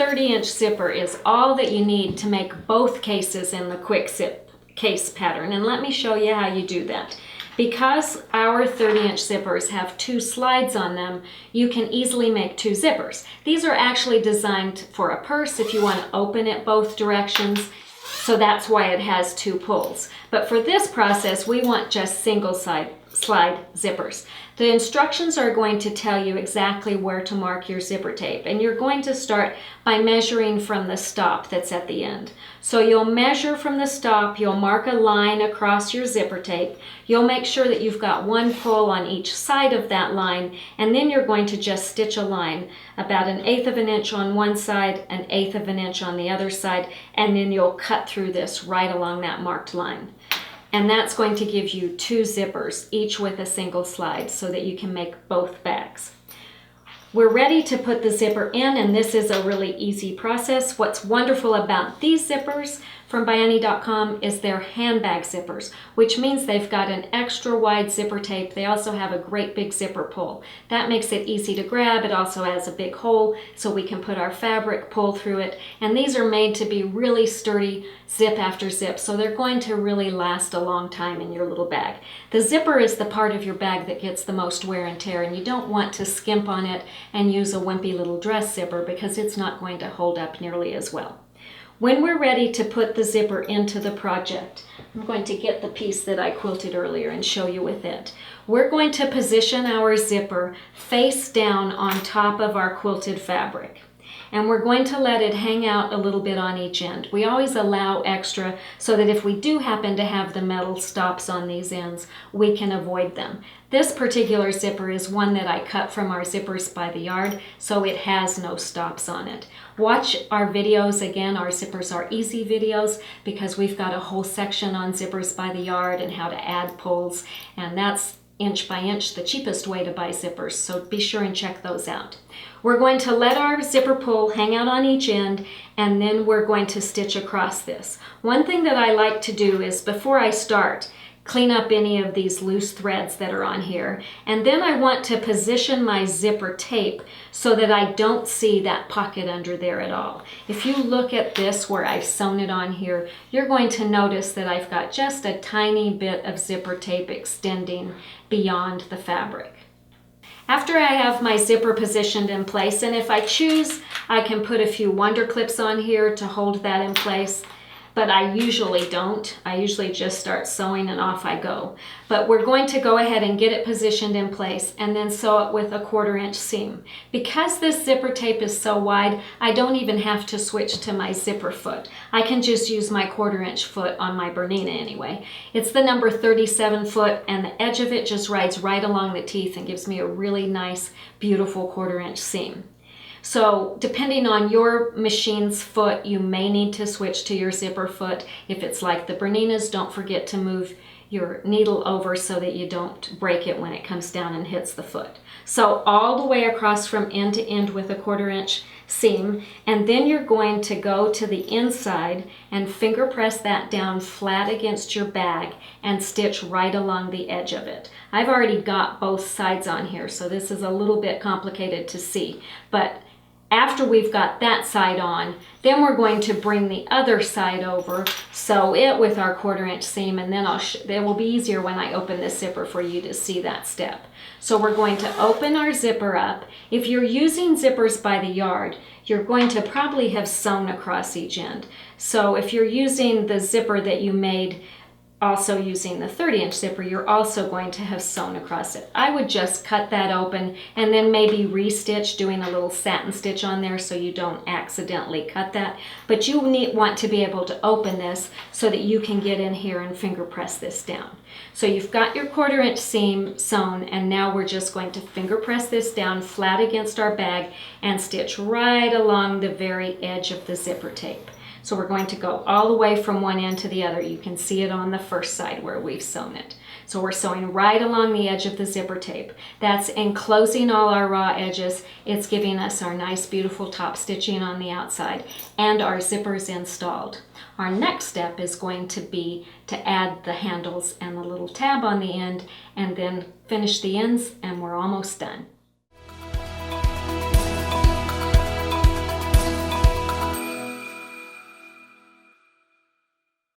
30-inch zipper is all that you need to make both cases in the quick zip case pattern. And let me show you how you do that. Because our 30-inch zippers have 2 slides on them, you can easily make 2 zippers. These are actually designed for a purse if you want to open it both directions, so that's why it has 2 pulls. But for this process, we want just single slide zippers. The instructions are going to tell you exactly where to mark your zipper tape, and you're going to start by measuring from the stop that's at the end. So you'll measure from the stop, you'll mark a line across your zipper tape, you'll make sure that you've got 1 pull on each side of that line, and then you're going to just stitch a line about 1/8 of an inch on one side, 1/8 of an inch on the other side, and then you'll cut through this right along that marked line. And that's going to give you 2 zippers, each with a single slide, so that you can make both bags. We're ready to put the zipper in, and this is a really easy process. What's wonderful about these zippers from Bianni.com is they're handbag zippers, which means they've got an extra wide zipper tape. They also have a great big zipper pull. That makes it easy to grab. It also has a big hole so we can put our fabric, pull through it. And these are made to be really sturdy, zip after zip, so they're going to really last a long time in your little bag. The zipper is the part of your bag that gets the most wear and tear, and you don't want to skimp on it and use a wimpy little dress zipper because it's not going to hold up nearly as well. When we're ready to put the zipper into the project, I'm going to get the piece that I quilted earlier and show you with it. We're going to position our zipper face down on top of our quilted fabric. And we're going to let it hang out a little bit on each end. We always allow extra so that if we do happen to have the metal stops on these ends, we can avoid them. This particular zipper is one that I cut from our Zippers by the Yard, so it has no stops on it. Watch our videos again. Our Zippers Are Easy videos, because we've got a whole section on Zippers by the Yard and how to add pulls, and that's inch by inch the cheapest way to buy zippers, so be sure and check those out. We're going to let our zipper pull hang out on each end, and then we're going to stitch across this. One thing that I like to do is, before I start, clean up any of these loose threads that are on here, and then I want to position my zipper tape so that I don't see that pocket under there at all. If you look at this where I've sewn it on here, you're going to notice that I've got just a tiny bit of zipper tape extending beyond the fabric. After I have my zipper positioned in place, and if I choose, I can put a few Wonder Clips on here to hold that in place, but I usually don't. I usually just start sewing and off I go. But we're going to go ahead and get it positioned in place and then sew it with a 1/4 inch seam. Because this zipper tape is so wide, I don't even have to switch to my zipper foot. I can just use my 1/4 inch foot on my Bernina anyway. It's the number 37 foot, and the edge of it just rides right along the teeth and gives me a really nice, beautiful 1/4 inch seam. So depending on your machine's foot, you may need to switch to your zipper foot. If it's like the Bernina's, don't forget to move your needle over so that you don't break it when it comes down and hits the foot. So all the way across from end to end with a 1/4 inch seam, and then you're going to go to the inside and finger press that down flat against your bag and stitch right along the edge of it. I've already got both sides on here, so this is a little bit complicated to see, but after we've got that side on, then we're going to bring the other side over, sew it with our 1/4 inch seam, and then it will be easier when I open this zipper for you to see that step. So we're going to open our zipper up. If you're using Zippers by the Yard, you're going to probably have sewn across each end. So if you're using the zipper that you made also using the 30-inch zipper, you're also going to have sewn across it. I would just cut that open and then maybe re-stitch, doing a little satin stitch on there so you don't accidentally cut that. But you want to be able to open this so that you can get in here and finger press this down. So you've got your 1/4 inch seam sewn, and now we're just going to finger press this down flat against our bag and stitch right along the very edge of the zipper tape. So we're going to go all the way from one end to the other. You can see it on the first side where we've sewn it. So we're sewing right along the edge of the zipper tape. That's enclosing all our raw edges. It's giving us our nice, beautiful top stitching on the outside and our zippers installed. Our next step is going to be to add the handles and the little tab on the end, and then finish the ends, and we're almost done.